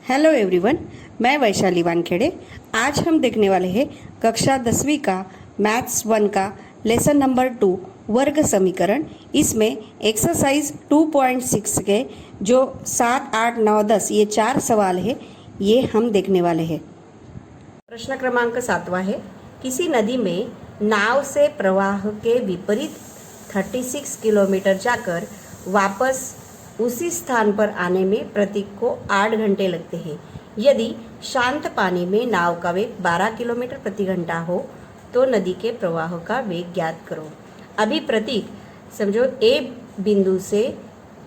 Hello everyone, मैं वैशाली वानखेड़े। आज हम देखने वाले हैं कक्षा 10वीं का मैथ्स 1 का लेसन नंबर 2 वर्ग समीकरण। इसमें एक्सरसाइज 2.6 के जो 7, 8, 9, 10 ये 4 सवाल है, ये हम देखने वाले हैं। प्रश्न क्रमांक 7वां है, किसी नदी में नाव से प्रवाह के विपरीत 36 किलोमीटर जाकर वापस उसी स्थान पर आने में प्रतीक को 8 घंटे लगते हैं। यदि शांत पानी में नाव का वेग 12 किलोमीटर प्रति घंटा हो तो नदी के प्रवाह का वेग ज्ञात करो। अभी प्रतीक समझो ए बिंदु से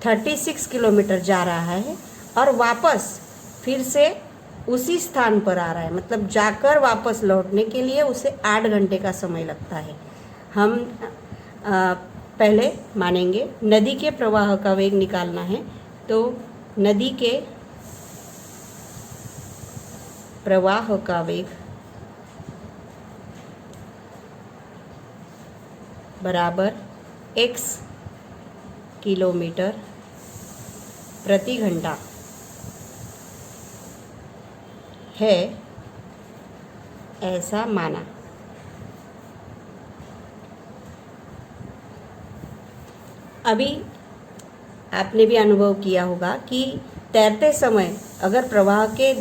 36 किलोमीटर जा रहा है और वापस फिर से उसी स्थान पर आ रहा है, मतलब जाकर वापस लौटने के लिए उसे 8 घंटे का समय लगता है। हम पहले मानेंगे नदी के प्रवाह का वेग निकालना है, तो नदी के प्रवाह का वेग बराबर x किलोमीटर प्रति घंटा है, ऐसा माना। अभी आपने भी अनुभव किया होगा कि तैरते समय अगर प्रवाह के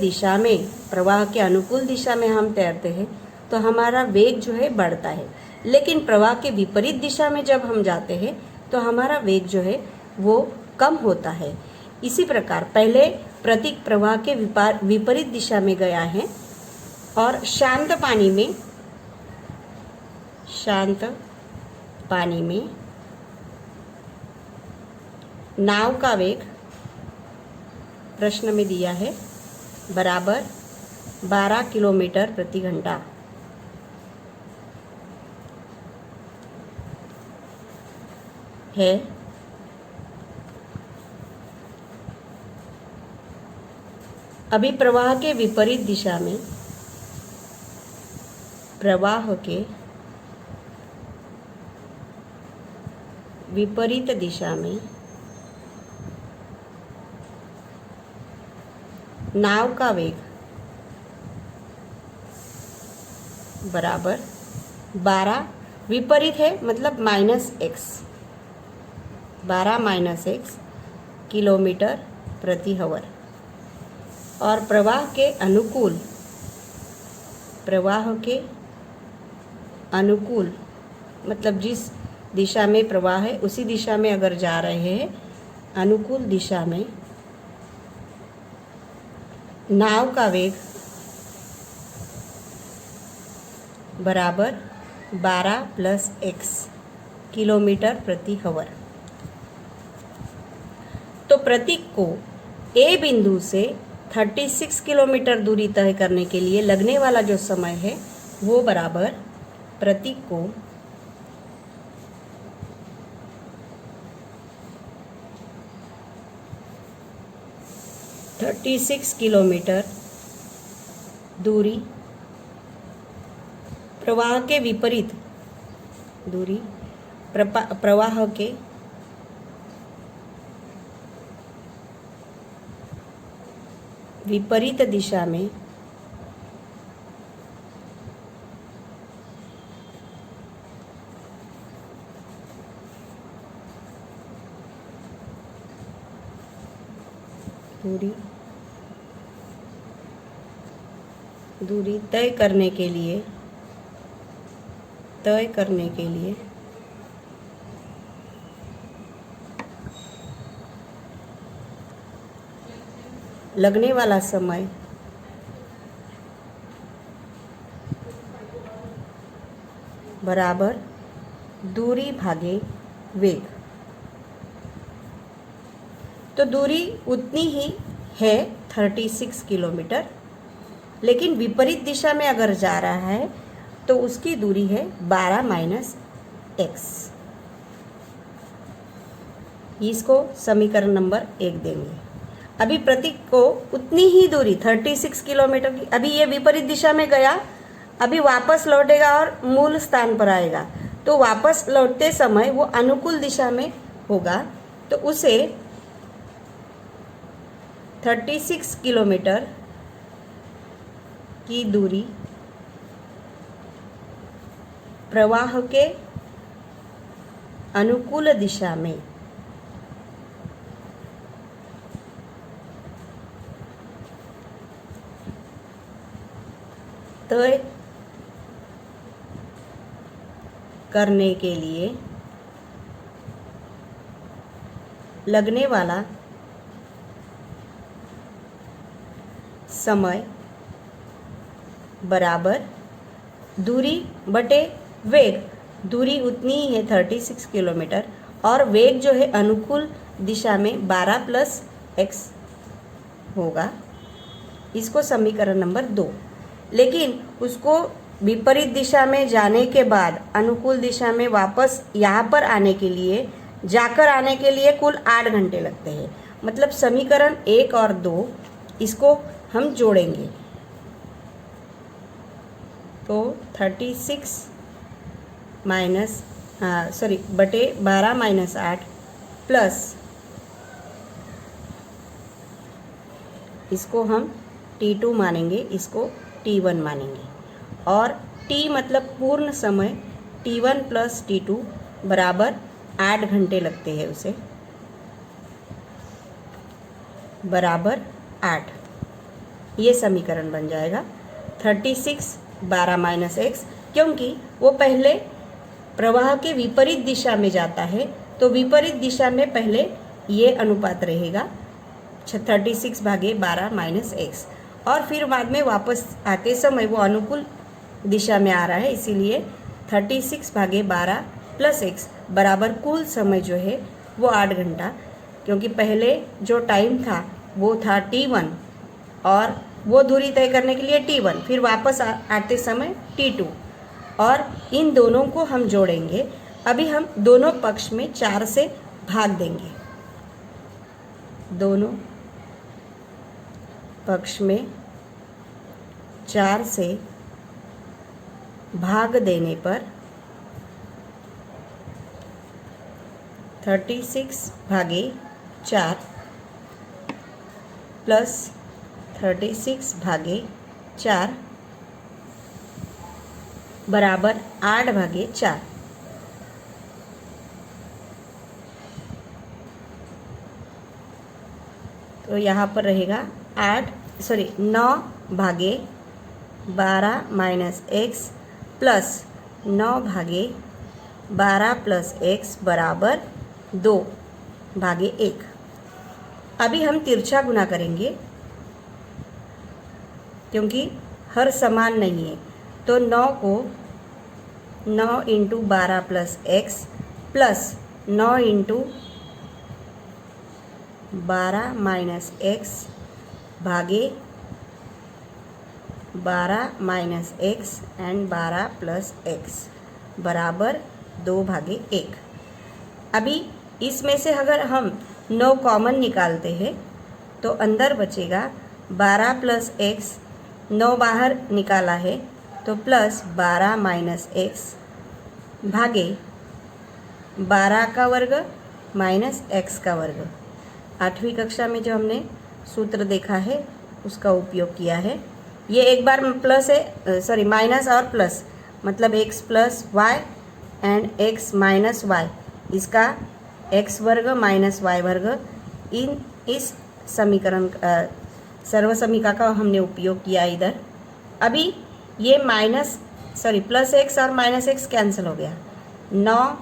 अनुकूल दिशा में हम तैरते हैं तो हमारा वेग जो है बढ़ता है, लेकिन प्रवाह के विपरीत दिशा में जब हम जाते हैं तो हमारा वेग जो है वो कम होता है। इसी प्रकार पहले प्रतीक प्रवाह के विपरीत दिशा में गया है और शांत पानी में नाव का वेग प्रश्न में दिया है बराबर 12 किलोमीटर प्रति घंटा है। अभी प्रवाह के विपरीत दिशा में नाव का वेग बराबर 12 विपरीत है, मतलब -x किलोमीटर प्रति हवर, और प्रवाह के अनुकूल मतलब जिस दिशा में प्रवाह है उसी दिशा में अगर जा रहे हैं, अनुकूल दिशा में नाव का वेग बराबर 12 + x किलोमीटर प्रति हवर। तो प्रतीक को ए बिंदु से 36 किलोमीटर दूरी तय करने के लिए लगने वाला जो समय है वो बराबर प्रतीक को 36 किलोमीटर दूरी प्रवाह के विपरीत दिशा में दूरी तय करने के लिए लगने वाला समय बराबर दूरी भागे वेग। तो दूरी उतनी ही है 36 किलोमीटर, लेकिन विपरीत दिशा में अगर जा रहा है तो उसकी दूरी है 12 - x। इसको समीकरण नंबर 1 देंगे। अभी प्रतीक को उतनी ही दूरी 36 किलोमीटर की, अभी ये विपरीत दिशा में गया, अभी वापस लौटेगा और मूल स्थान पर आएगा, तो वापस लौटते समय वो अनुकूल दिशा में होगा, तो उसे 36 किलोमीटर की दूरी प्रवाह के अनुकूल दिशा में तय करने के लिए लगने वाला समय बराबर दूरी बटे वेग। दूरी उतनी ही है 36 किलोमीटर और वेग जो है अनुकूल दिशा में 12 प्लस x होगा। इसको समीकरण नंबर 2। लेकिन उसको विपरीत दिशा में जाने के बाद अनुकूल दिशा में वापस यहाँ पर आने के लिए कुल 8 घंटे लगते हैं। मतलब समीकरण 1 और 2 इसको हम जोड़ेंगे तो 36 बटे 12 माइनस 8 प्लस इसको हम T2 मानेंगे, इसको T1 मानेंगे और T मतलब पूर्ण समय T1 प्लस T2 बराबर 8 घंटे लगते हैं उसे, बराबर 8। ये समीकरण बन जाएगा 36 12 माइनस x, क्योंकि वो पहले प्रवाह के विपरीत दिशा में जाता है तो विपरीत दिशा में पहले ये अनुपात रहेगा 36 भागे 12 माइनस x और फिर बाद में वापस आते समय वो अनुकूल दिशा में आ रहा है, इसीलिए 36 भागे 12 प्लस x बराबर कुल समय जो है वो 8 घंटा, क्योंकि पहले जो टाइम था वो था T1 और वो दूरी तय करने के लिए T1, फिर वापस आते समय T2 और इन दोनों को हम जोड़ेंगे। अभी हम दोनों पक्ष में 4 से भाग देंगे। दोनों पक्ष में 4 से भाग देने पर 36 भागे 4 प्लस 36 भागे 4 बराबर 8 भागे 4। तो यहाँ पर रहेगा 9 भागे 12 माइनस x प्लस 9 भागे 12 प्लस x बराबर 2 भागे 1। अभी हम तिरछा गुना करेंगे क्योंकि हर समान नहीं है, तो 9 को 9 into 12 plus x plus 9 into 12 minus x भागे 12 minus x and 12 plus x बराबर 2 भागे 1। अभी इसमें से अगर हम 9 कॉमन निकालते हैं तो अंदर बचेगा 12 प्लस x, 9 बाहर निकाला है तो प्लस 12 माइनस x भागे 12 का वर्ग माइनस x का वर्ग। 8वीं कक्षा में जो हमने सूत्र देखा है उसका उपयोग किया है। ये एक बार प्लस है, माइनस और प्लस, मतलब x plus Y and x minus Y, इसका x वर्ग माइनस वाई वर्ग इस समीकरण सर्वसमीका का हमने उपयोग किया इधर। अभी ये प्लस x और माइनस x कैंसिल हो गया, 9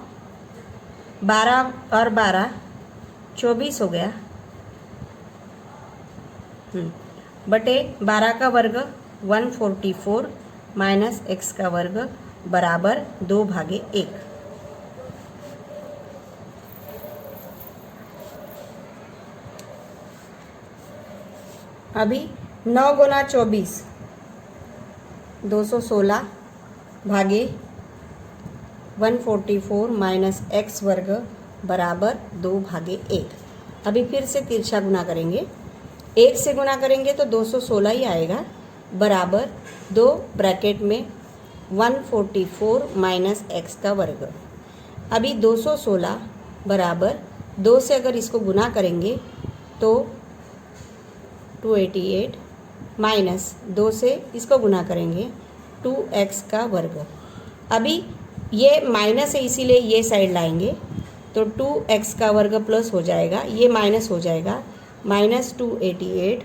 12 और 12 24 हो गया, बटे 12 का वर्ग 144 माइनस x का वर्ग बराबर 2 भागे 1। अभी 9 गुना 24 216 भागे 144 माइनस x वर्ग बराबर 2 भागे 1। अभी फिर से तिरछा गुना करेंगे, 1 से गुना करेंगे तो 216 ही आएगा, बराबर 2 ब्रैकेट में 144 माइनस x का वर्ग। अभी 216 बराबर 2 से अगर इसको गुना करेंगे तो 288 माइनस 2 से इसको गुना करेंगे 2x का वर्ग। अभी ये माइनस है इसीलिए ये साइड लाएंगे तो 2x का वर्ग प्लस हो जाएगा, ये माइनस हो जाएगा, माइनस 288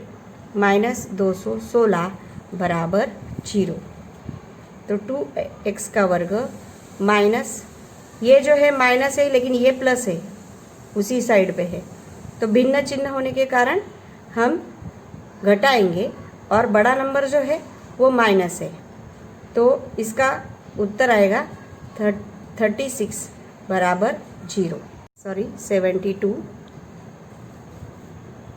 माइनस 216 बराबर 0। तो 2x का वर्ग माइनस, ये जो है माइनस है लेकिन ये प्लस है, उसी साइड पे है, तो भिन्न चिन्ह होने के कारण हम घटाएंगे और बड़ा नंबर जो है वो माइनस है, तो इसका उत्तर आएगा 36 बराबर 72।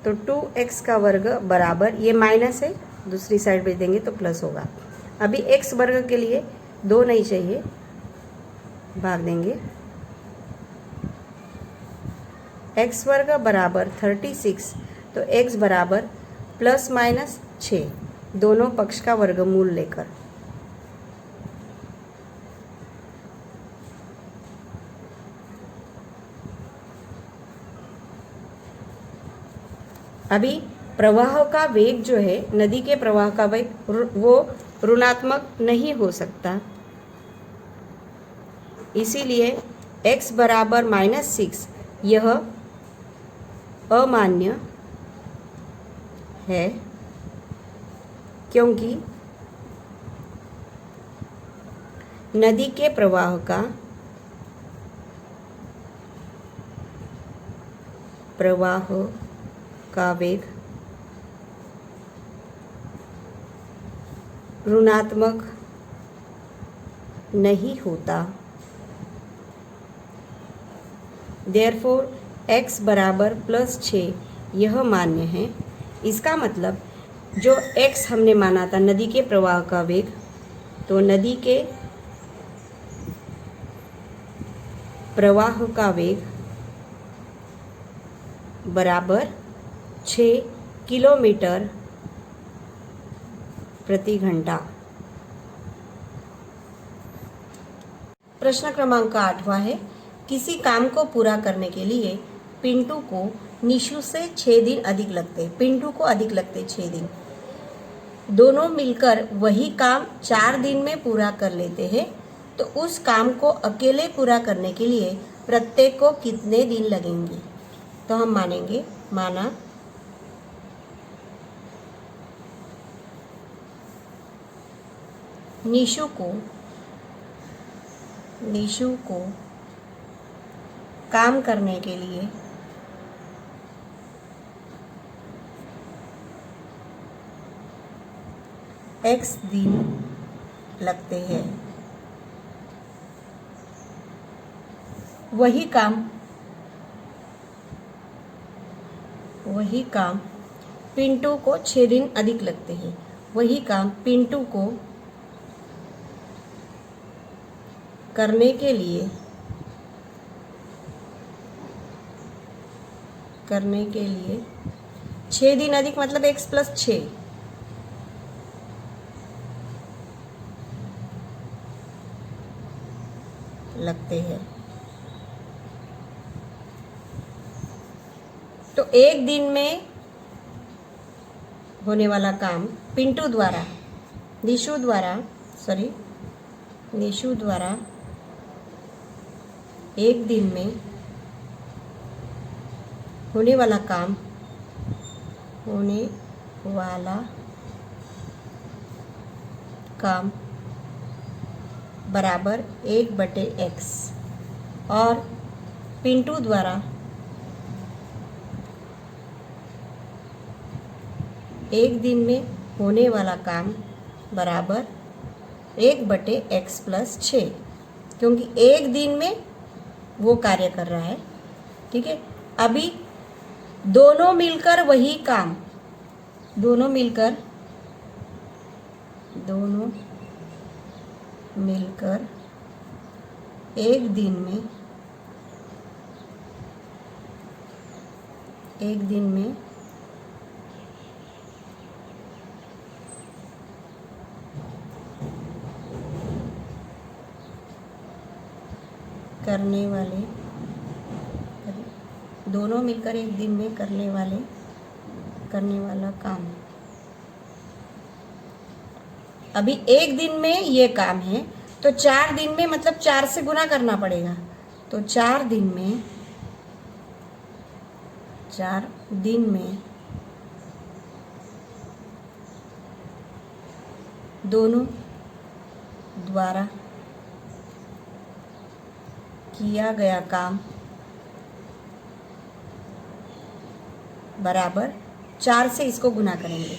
तो 2x का वर्ग बराबर, ये माइनस है, दूसरी साइड भेज देंगे तो प्लस होगा। अभी x वर्ग के लिए 2 नहीं चाहिए, भाग देंगे, x वर्ग बराबर 36, तो x बराबर प्लस माइनस 6, दोनों पक्ष का वर्गमूल लेकर। अभी प्रवाह का वेग जो है, नदी के प्रवाह का वेग वो ऋणात्मक नहीं हो सकता, इसीलिए x बराबर -6 यह अमान्य है, क्योंकि नदी के प्रवाह का वेग ऋणात्मक नहीं होता। देयरफॉर x बराबर +6 यह मान्य है। इसका मतलब जो x हमने माना था नदी के प्रवाह का वेग, तो नदी के प्रवाह का वेग बराबर 6 किलोमीटर प्रति घंटा। प्रश्न क्रमांक 8वां है, किसी काम को पूरा करने के लिए पिंटू को निशु से 6 दिन अधिक लगते। पिंटू को अधिक लगते 6 दिन। दोनों मिलकर वही काम 4 दिन में पूरा कर लेते हैं, तो उस काम को अकेले पूरा करने के लिए प्रत्येक को कितने दिन लगेंगे? तो हम माना निशु को काम करने के लिए x दिन लगते हैं। वही काम पिंटू को 6 दिन अधिक लगते हैं। वही काम पिंटू को करने के लिए 6 दिन अधिक मतलब x + 6 लगते हैं। तो एक दिन में होने वाला काम निशु द्वारा एक दिन में होने वाला काम बराबर 1/x और पिंटू द्वारा एक दिन में होने वाला काम बराबर 1/x + 6, क्योंकि एक दिन में वो कार्य कर रहा है। ठीक है, अभी दोनों मिलकर एक दिन में करने वाले करने वाला काम। अभी एक दिन में ये काम है, तो 4 दिन में मतलब 4 से गुना करना पड़ेगा। तो 4 दिन में दोनों द्वारा किया गया काम बराबर 4 से इसको गुना करेंगे,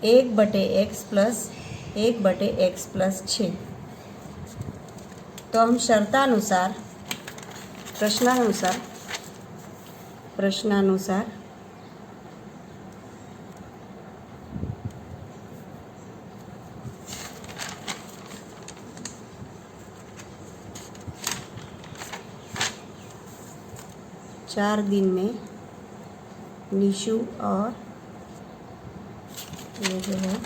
1/x प्लस 1/x प्लस 6। तो हम शर्तानुसार प्रश्नानुसार चार दिन में निशु और ये जो है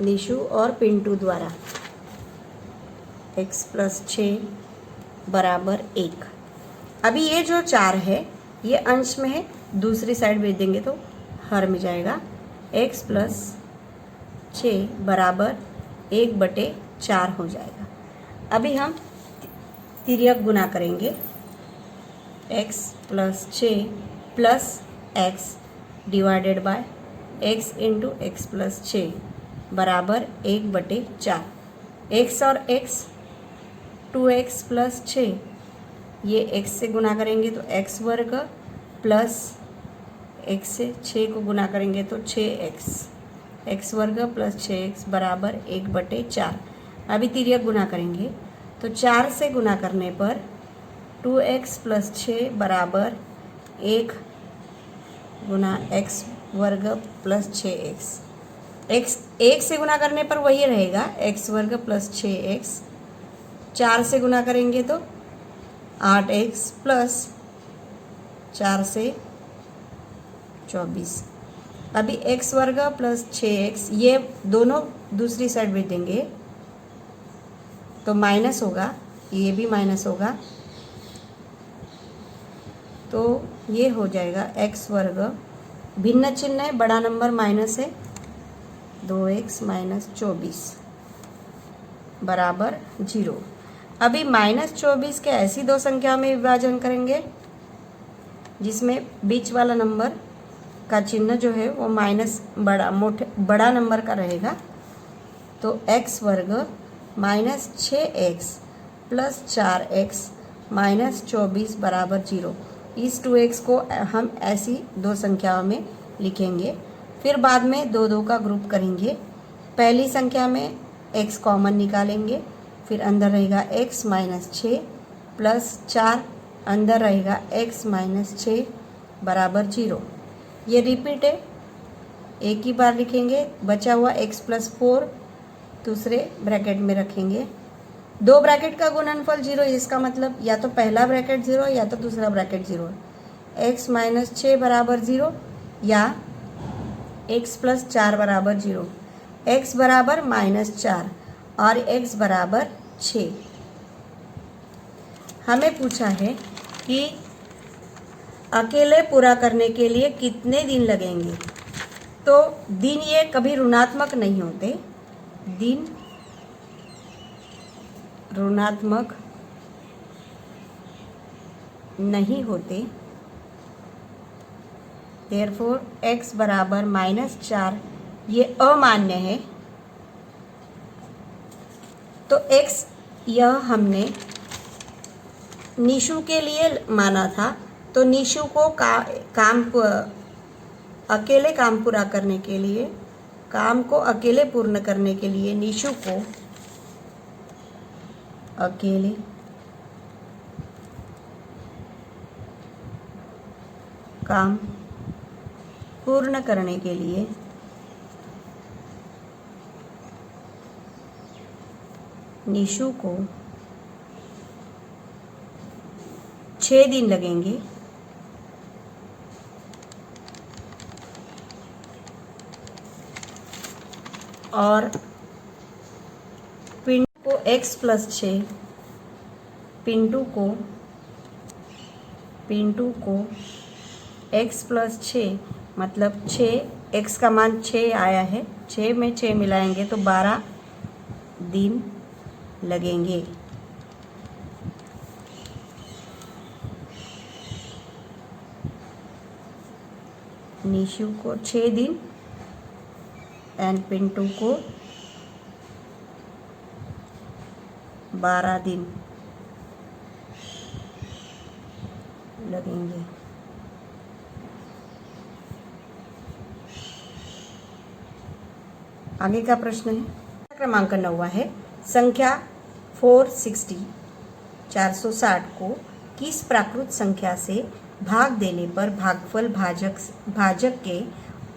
निशु और पिंटू द्वारा x प्लस 6 बराबर 1। अभी ये जो 4 है ये अंश में है, दूसरी साइड भेज देंगे तो हर में जाएगा। x प्लस 6 बराबर 1/4 हो जाएगा। अभी हम तिर्यक गुना करेंगे, x plus 6 plus x divided by x into x plus 6 बराबर 1/4। x और x 2x प्लस 6, ये x से गुना करेंगे तो x वर्ग प्लस x से 6 को गुना करेंगे तो 6x, x वर्ग प्लस 6x बराबर 1/4। अभी तिर्यक गुना करेंगे तो 4 से गुना करने पर 2x प्लस 6 बराबर 1 गुना x वर्ग प्लस 6x। x 1 से गुना करने पर वही रहेगा, x वर्ग प्लस 6x। 4 से गुना करेंगे तो 8x प्लस 4 से 24। अभी x वर्ग प्लस 6x, ये दोनों दूसरी साइड भेज देंगे तो माइनस होगा, ये भी माइनस होगा, तो ये हो जाएगा x वर्ग, भिन्न चिन्ह है, बड़ा नंबर माइनस है, 2x माइनस 24 बराबर 0। अभी माइनस 24 के ऐसी दो संख्या में विभाजन करेंगे जिसमें बीच वाला नंबर का चिन्ह जो है वो माइनस बड़ा नंबर का रहेगा। तो x वर्ग minus 6x plus 4x minus 24 बराबर 0। इस 2x को हम ऐसी दो संख्याओं में लिखेंगे। फिर बाद में 2 का ग्रुप करेंगे। पहली संख्या में x कॉमन निकालेंगे, फिर अंदर रहेगा x माइनस 6 प्लस 4, अंदर रहेगा x माइनस 6 बराबर 0। ये रिपीट है, एक ही बार लिखेंगे। बचा हुआ x प्लस 4 दूसरे ब्रैकेट में रखेंगे। 2 ब्रैकेट का गुणनफल 0, इसका मतलब या तो पहला ब्रैकेट 0 या तो दूसरा ब्रैकेट 0। x माइनस 6 बराबर 0 या x प्लस 4 बराबर 0। x बराबर माइनस 4 और x बराबर 6। हमें पूछा है कि अकेले पूरा करने के लिए कितने दिन लगेंगे। तो दिन ये कभी ऋणात्मक नहीं होते, दिन ऋणात्मक नहीं होते। देयरफॉर x बराबर माइनस 4 ये अमान्य है। तो x यह हमने निशु के लिए माना था, तो निशु को अकेले काम पूरा करने के लिए, काम को अकेले पूर्ण करने के लिए निशु को अकेले काम पूर्ण करने के लिए निशु को 6 दिन लगेंगे और पिंटू को x प्लस 6, पिंटू को एक्स प्लस 6 मतलब 6, एक्स का मान 6 आया है, 6 में 6 मिलाएंगे तो 12 दिन लगेंगे। निशु को 6 दिन एंड पिंटू को 12 दिन लगेंगे। आगे का प्रश्न है क्रमांक 9 है, संख्या 460 को किस प्राकृत संख्या से भाग देने पर भागफल भाजक के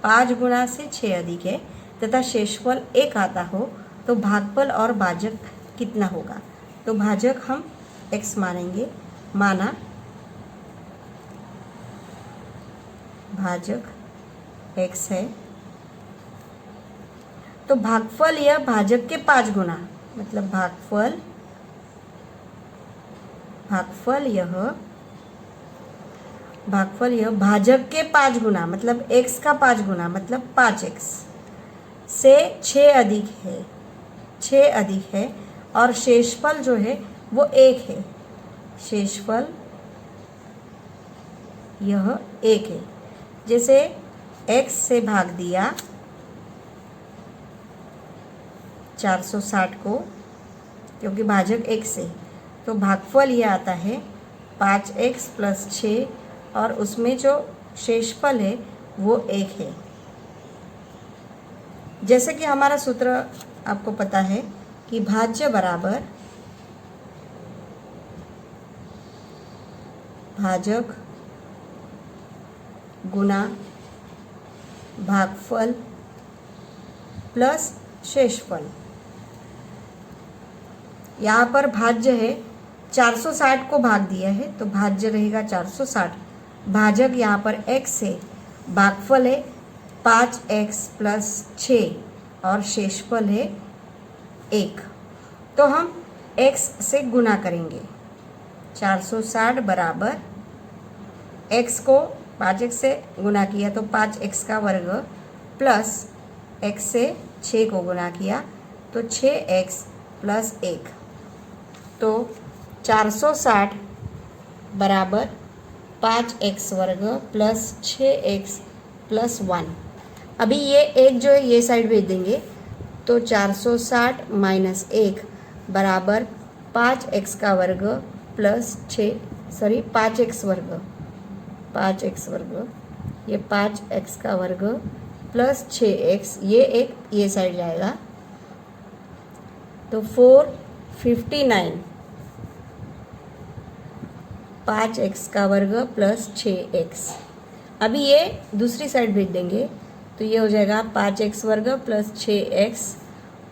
5 गुना से 6 अधिक है तथा शेषफल 1 आता हो तो भागफल और भाजक कितना होगा। तो भाजक हम x मानेंगे, माना भाजक x है, तो भागफल यह भाजक के 5 गुना, मतलब भागफल यह भाजक के 5 गुना मतलब x का 5 गुना मतलब 5x से 6 अधिक है और शेषफल जो है वो 1 है। शेषफल यह 1 है। जैसे x से भाग दिया 460 को, क्योंकि भाजक x है तो भागफल ये आता है 5x प्लस 6 और उसमें जो शेषफल है वो 1 है। जैसे कि हमारा सूत्र आपको पता है कि भाज्य बराबर भाजक गुना भागफल प्लस शेषफल। यहाँ पर भाज्य है 460 को भाग दिया है तो भाज्य रहेगा 460, भाजक यहाँ पर x है, भागफल है 5x प्लस 6 और शेषफल है 1। तो हम x से गुना करेंगे। 460 बराबर x को 5x से गुना किया तो 5x का वर्ग प्लस x से 6 को गुना किया तो 6x प्लस 1। तो 460 बराबर 5x वर्ग प्लस 6x प्लस 1। अभी ये एक जो है ये साइड भेज देंगे तो 460 माइनस 1 बराबर 5x का वर्ग प्लस 5x वर्ग, ये 5x का वर्ग प्लस 6x, ये एक ये साइड जाएगा तो 459, 5x का वर्ग प्लस 6x। अभी ये दूसरी साइड भेज देंगे तो ये हो जाएगा 5x वर्ग प्लस 6x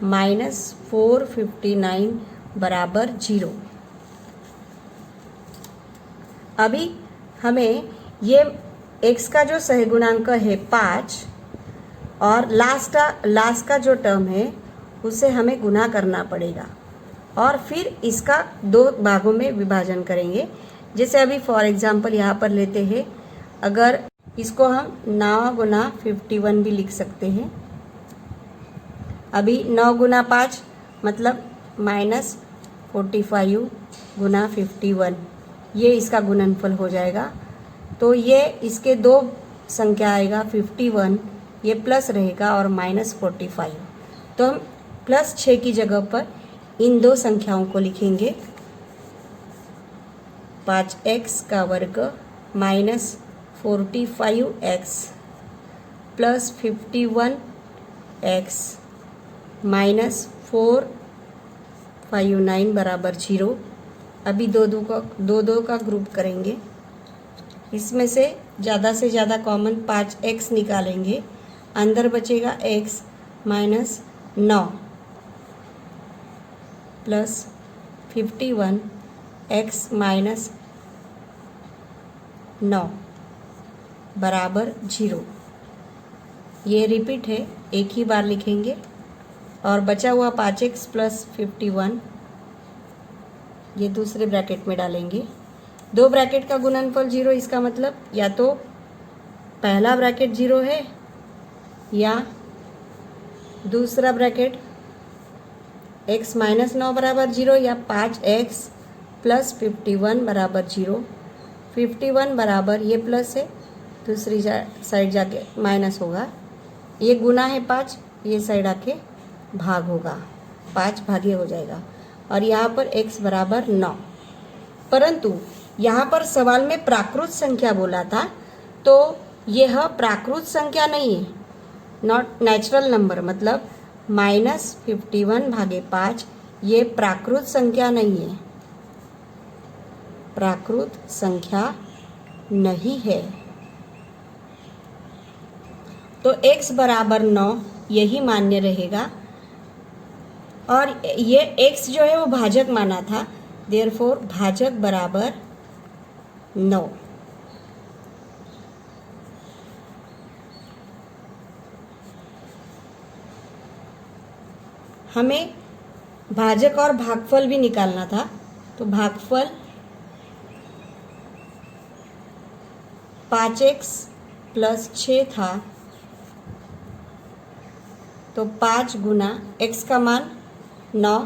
माइनस 459 बराबर 0। अभी हमें ये x का जो सहगुणांक है 5 और लास्ट का जो टर्म है उसे हमें गुना करना पड़ेगा और फिर इसका 2 भागों में विभाजन करेंगे। जैसे अभी फॉर एग्जांपल यहाँ पर लेते हैं, अगर इसको हम 9 गुना 51 भी लिख सकते हैं। अभी 9 गुना 5 मतलब माइनस 45 गुना 51, ये इसका गुणनफल हो जाएगा। तो ये इसके 2 संख्या आएगा 51, ये प्लस रहेगा और माइनस 45। तो हम प्लस 6 की जगह पर इन 2 संख्याओं को लिखेंगे, 5x का वर्ग minus 45x plus 51x minus 459 बराबर 0। अभी दो का ग्रुप करेंगे, इसमें से ज़्यादा कॉमन 5x निकालेंगे, अंदर बचेगा x minus 9 plus 51x minus 9 बराबर 0। ये रिपीट है, एक ही बार लिखेंगे और बचा हुआ 5x प्लस 51 ये दूसरे ब्रैकेट में डालेंगे। 2 ब्रैकेट का गुणनफल 0, इसका मतलब या तो पहला ब्रैकेट 0 है या दूसरा ब्रैकेट x माइनस 9 बराबर 0 या 5x प्लस 51 बराबर 0। 51 बराबर ये प्लस है, दूसरी साइड जाके माइनस होगा, ये गुना है 5, ये साइड आके भाग होगा, 5 भागे हो जाएगा। और यहाँ पर x बराबर 9। परंतु यहाँ पर सवाल में प्राकृत संख्या बोला था, तो यह प्राकृत संख्या नहीं है, नॉट नेचुरल नंबर, मतलब -51 भागे 5 ये प्राकृत संख्या नहीं है, प्राकृत संख्या नहीं है। तो x बराबर 9 यही मान्य रहेगा। और ये x जो है वो भाजक माना था, देयरफॉर भाजक बराबर 9। हमें भाजक और भागफल भी निकालना था, तो भागफल 5x प्लस 6 था, तो 5 गुना x का मान 9,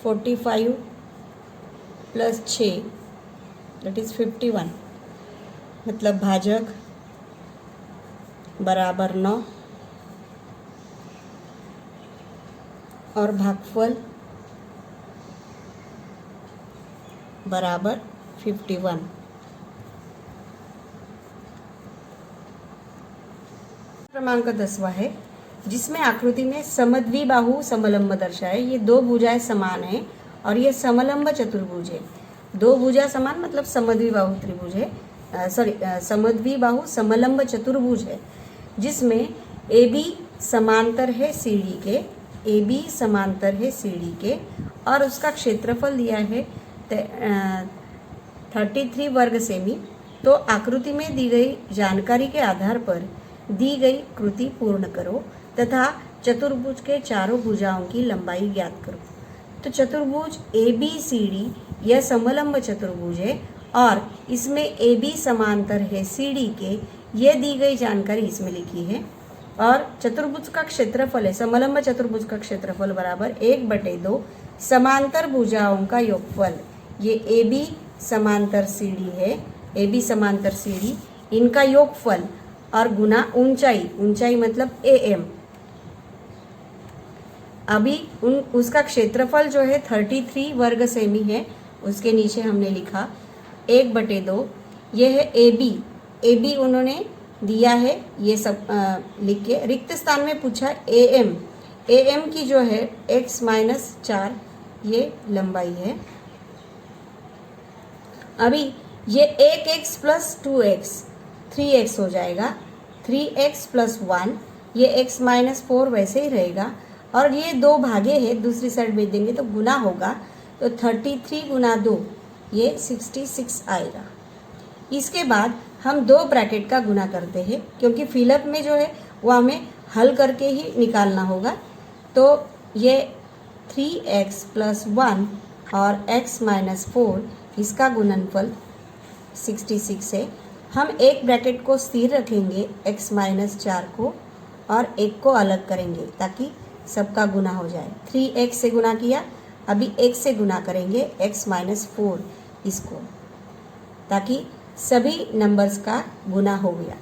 45 प्लस 6 दैट इज 51, मतलब भाजक बराबर 9 और भागफल बराबर 51। क्रमांक 10वां है, जिसमें आकृति में समद्विबाहु समलंब दर्शाए। ये दो भुजाएं समान है और ये समलंब चतुर्भुज है। दो भुजा समान मतलब समद्विबाहु त्रिभुज है, समद्विबाहु समलंब चतुर्भुज है, जिसमें AB समांतर है CD के, AB समांतर है CD के, और उसका क्षेत्रफल दिया है 33 वर्ग सेमी। तो आकृति में दी गई जानकारी के आधार पर दी गई कृति पूर्ण करो तथा चतुर्भुज के चारों भुजाओं की लंबाई ज्ञात करो। तो चतुर्भुज ABCD यह समलंब चतुर्भुज है और इसमें AB समांतर है CD के, यह दी गई जानकारी इसमें लिखी है। और चतुर्भुज का क्षेत्रफल है, समलंब चतुर्भुज का क्षेत्रफल बराबर 1/2 समांतर भुजाओं का योगफल। ये AB समांतर CD है, AB समांतर CD, इनका योगफल और गुना ऊंचाई, ऊंचाई मतलब AM। अभी उसका क्षेत्रफल जो है 33 वर्ग सेमी है, उसके नीचे हमने लिखा 1/2। यह है AB उन्होंने दिया है, ये सब लिख के। रिक्त स्थान में पूछा AM की जो है x-4 ये लंबाई है। अभी ये 1x प्लस 2x 3x हो जाएगा, 3x प्लस 1, ये x-4 वैसे ही रहेगा, और ये दो भागे हैं, दूसरी साइड भेज देंगे तो गुना होगा, तो 33 गुना 2 ये 66 आएगा। इसके बाद हम दो ब्रैकेट का गुना करते हैं, क्योंकि फिलअप में जो है वो हमें हल करके ही निकालना होगा। तो ये 3x प्लस 1 और x-4 इसका गुणनफल 66 है। हम एक ब्रैकेट को स्थिर रखेंगे, x-4 को, और एक को अलग करेंगे ताकि सबका गुना हो जाए। 3x से गुना किया, अभी x से गुना करेंगे x-4 इसको, ताकि सभी नंबर्स का गुना हो गया।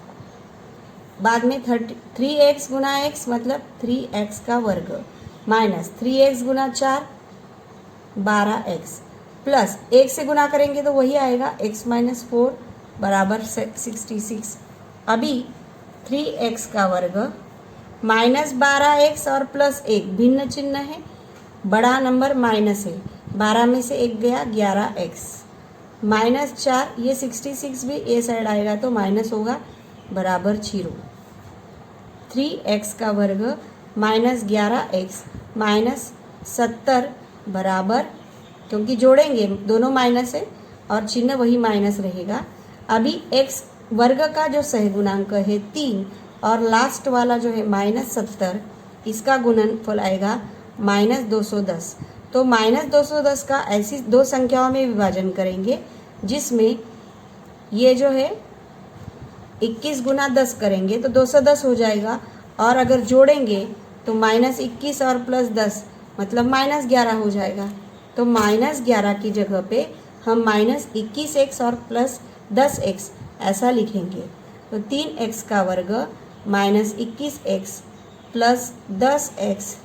बाद में 3x गुना x मतलब 3x का वर्ग माइनस 3x गुना 4 12x प्लस 1 से गुना करेंगे तो वही आएगा x-4 बराबर 66। अभी 3x का वर्ग माइनस 12x और प्लस 1 भिन्न चिन्ह है, बड़ा नंबर माइनस है, 12 में से 1 गया 11x माइनस 4, ये 66 भी ये साइड आएगा तो माइनस होगा, बराबर 0। 3x का वर्ग माइनस 11x माइनस 70 बराबर, क्योंकि जोड़ेंगे दोनों माइनस है और चिन्ह वही माइनस रहेगा। अभी x वर्ग का जो सहगुणांक है 3 और लास्ट वाला जो है माइनस 70, इसका गुणनफल आएगा माइनस 210। तो माइनस 210 का ऐसी दो संख्याओं में विभाजन करेंगे जिसमें ये जो है 21 गुना 10 करेंगे तो 210 हो जाएगा, और अगर जोड़ेंगे तो -21 और +10 मतलब -11 हो जाएगा। तो -11 की जगह पे हम -21x और +10x ऐसा लिखेंगे। तो 3x का वर्ग -21x +10x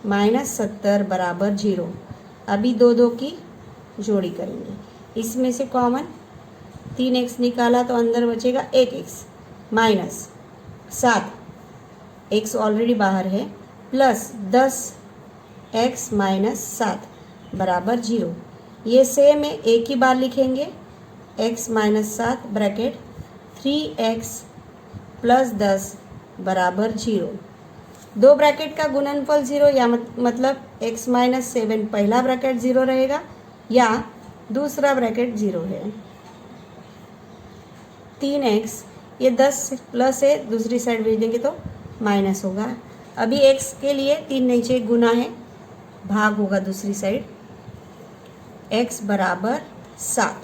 -70 बराबर 0। अभी दो की जोड़ी करेंगे, इसमें से कॉमन 3x निकाला तो अंदर बचेगा 1x माइनस 7, x ऑलरेडी बाहर है, प्लस 10x -7 बराबर 0। ये सेम है, एक ही बार लिखेंगे, x -7 ब्रैकेट 3x +10 बराबर 0। दो ब्रैकेट का गुणनफल 0, या मतलब x -7 पहला ब्रैकेट 0 रहेगा या दूसरा ब्रैकेट 0 है। 3x ये 10 प्लस है, दूसरी साइड भेज देंगे तो माइनस होगा। अभी x के लिए 3 नीचे गुना है, भाग होगा दूसरी साइड, x बराबर 7,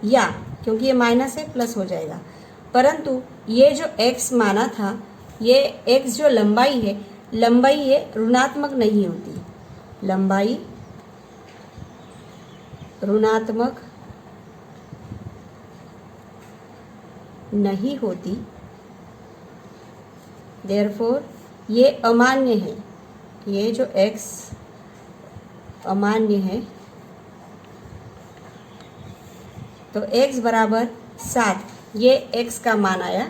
या क्योंकि ये माइनस है प्लस हो जाएगा। परंतु ये जो x माना था, ये x जो लंबाई है, लंबाई ये ऋणात्मक नहीं होती, लंबाई ऋणात्मक नहीं होती, देयरफॉर ये अमान्य है। ये जो x अमान्य है, तो x बराबर 7, ये x का मान आया।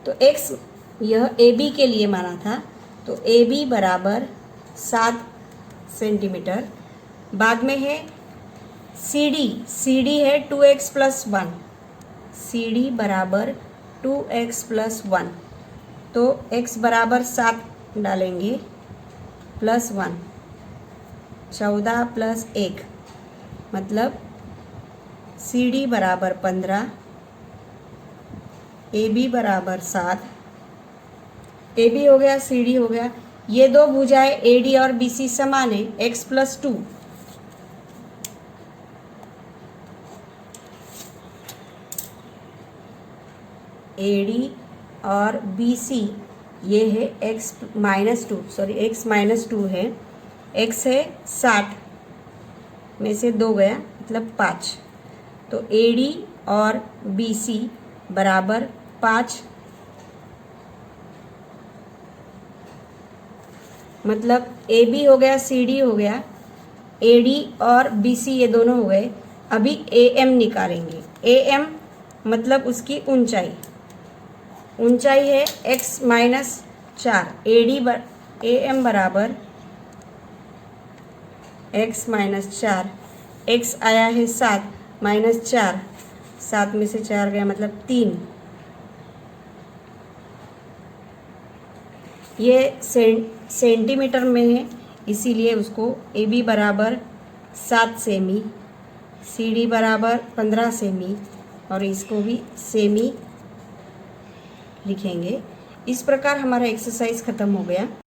तो x यह AB के लिए माना था, तो AB बराबर 7 सेंटीमीटर। बाद में है CD है 2x + 1, CD बराबर 2x + 1, तो x बराबर 7 डालेंगे +1, 14 + 1 मतलब CD बराबर 15, AB बराबर 7, AB हो गया, CD हो गया। ये दो भुजाएं AD और BC समान है, x + 2, AD और BC ये है x -2 है, x है 60 में से 2 गया मतलब 5, तो AD और BC बराबर 5, मतलब AB हो गया, CD हो गया, AD और BC ये दोनों हो गए। अभी AM निकालेंगे, AM मतलब उसकी ऊंचाई, ऊंचाई है x -4, AM बराबर x -4, x आया है 7 -4, 7 में से 4 गया मतलब 3। ये सेंटीमीटर में है, इसीलिए उसको AB बराबर 7 सेमी, CD बराबर 15 सेमी और इसको भी सेमी लिखेंगे। इस प्रकार हमारा एक्सरसाइज खत्म हो गया।